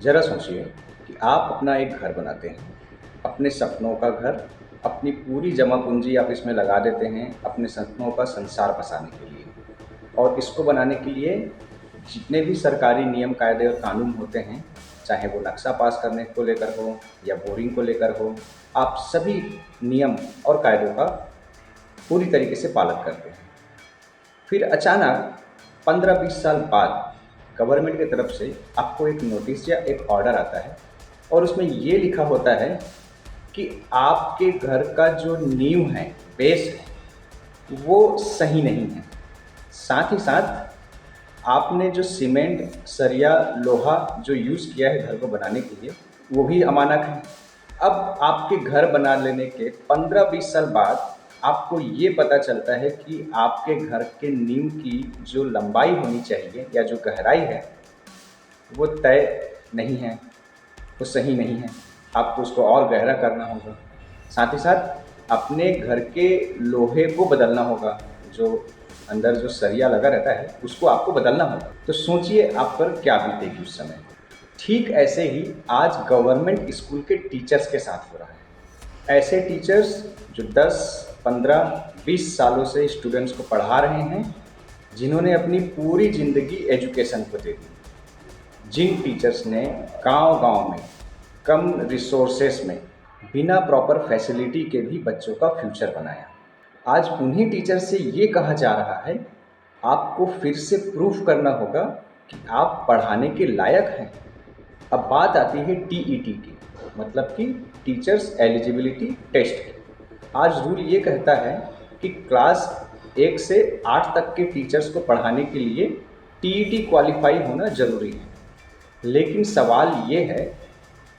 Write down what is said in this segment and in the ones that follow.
ज़रा सोचिए कि आप अपना एक घर बनाते हैं, अपने सपनों का घर, अपनी पूरी जमा पूँजी आप इसमें लगा देते हैं, अपने सपनों का संसार बसाने के लिए। और इसको बनाने के लिए जितने भी सरकारी नियम, कायदे और कानून होते हैं, चाहे वो नक्शा पास करने को लेकर हो या बोरिंग को लेकर हो, आप सभी नियम और कायदों का पूरी तरीके से पालन करते हैं। फिर अचानक 15-20 साल बाद गवर्नमेंट की तरफ से आपको एक नोटिस या एक ऑर्डर आता है और उसमें ये लिखा होता है कि आपके घर का जो नींव है, बेस है, वो सही नहीं है। साथ ही साथ आपने जो सीमेंट, सरिया, लोहा जो यूज़ किया है घर को बनाने के लिए, वो भी अमानक है। अब आपके घर बना लेने के 15-20 साल बाद आपको ये पता चलता है कि आपके घर के नींव की जो लंबाई होनी चाहिए या जो गहराई है, वो तय नहीं है, वो सही नहीं है। आपको उसको और गहरा करना होगा। साथ ही साथ अपने घर के लोहे को बदलना होगा, जो अंदर जो सरिया लगा रहता है, उसको आपको बदलना होगा। तो सोचिए आप पर क्या बीतेगी उस समय। ठीक ऐसे ही आज गवर्नमेंट स्कूल के टीचर्स के साथ हो रहा है। ऐसे टीचर्स जो 10, 15, 20 सालों से स्टूडेंट्स को पढ़ा रहे हैं, जिन्होंने अपनी पूरी ज़िंदगी एजुकेशन को दे दी। जिन टीचर्स ने गांव-गांव में कम रिसोर्सेस में बिना प्रॉपर फैसिलिटी के भी बच्चों का फ्यूचर बनाया, आज उन्हीं टीचर से ये कहा जा रहा है, आपको फिर से प्रूफ करना होगा कि आप पढ़ाने के लायक हैं। अब बात आती है टीईटी की, मतलब कि टीचर्स एलिजिबिलिटी टेस्ट की। आज रूल ये कहता है कि क्लास 1 से 8 तक के टीचर्स को पढ़ाने के लिए टीईटी क्वालिफाई होना ज़रूरी है। लेकिन सवाल ये है,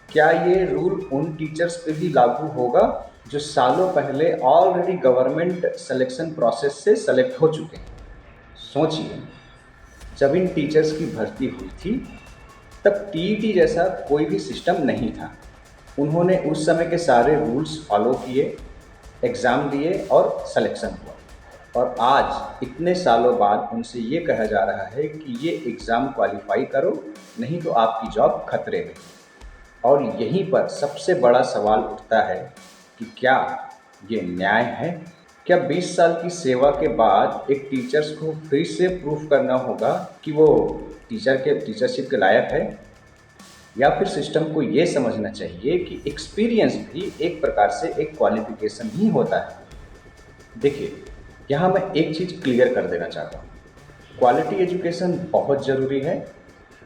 क्या ये रूल उन टीचर्स पे भी लागू होगा जो सालों पहले ऑलरेडी गवर्नमेंट सिलेक्शन प्रोसेस से सेलेक्ट हो चुके हैं? सोचिए, जब इन टीचर्स की भर्ती हुई थी, तब टीईटी जैसा कोई भी सिस्टम नहीं था। उन्होंने उस समय के सारे रूल्स फॉलो किए, एग्ज़ाम दिए और सिलेक्शन हुआ। और आज इतने सालों बाद उनसे ये कहा जा रहा है कि ये एग्ज़ाम क्वालिफ़ाई करो, नहीं तो आपकी जॉब खतरे में। और यहीं पर सबसे बड़ा सवाल उठता है कि क्या ये न्याय है? क्या 20 साल की सेवा के बाद एक टीचर्स को फिर से प्रूफ करना होगा कि वो टीचरशिप के लायक है? या फिर सिस्टम को ये समझना चाहिए कि एक्सपीरियंस भी एक प्रकार से एक क्वालिफ़िकेशन ही होता है? देखिए, यहाँ मैं एक चीज़ क्लियर कर देना चाहता हूँ। क्वालिटी एजुकेशन बहुत ज़रूरी है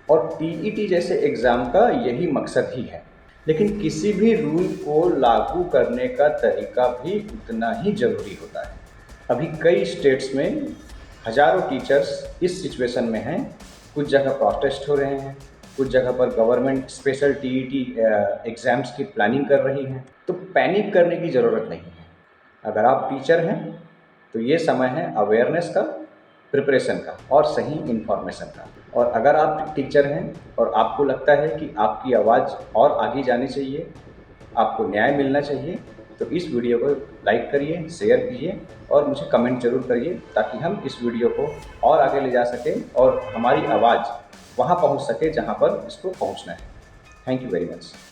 और टीईटी जैसे एग्ज़ाम का यही मकसद ही है। लेकिन किसी भी रूल को लागू करने का तरीका भी उतना ही ज़रूरी होता है। अभी कई स्टेट्स में हज़ारों टीचर्स इस सिचुएशन में हैं। कुछ जगह प्रोटेस्ट हो रहे हैं, कुछ जगह पर गवर्नमेंट स्पेशल टीईटी एग्ज़ाम्स की प्लानिंग कर रही है। तो पैनिक करने की ज़रूरत नहीं है। अगर आप टीचर हैं, तो ये समय है अवेयरनेस का, प्रिपरेशन का और सही इन्फॉर्मेशन का। और अगर आप टीचर हैं और आपको लगता है कि आपकी आवाज़ और आगे जानी चाहिए, आपको न्याय मिलना चाहिए, तो इस वीडियो को लाइक करिए, शेयर कीजिए और मुझे कमेंट ज़रूर करिए, ताकि हम इस वीडियो को और आगे ले जा सकें और हमारी आवाज़ वहाँ पहुँच सके जहाँ पर इसको पहुँचना है। Thank you very much.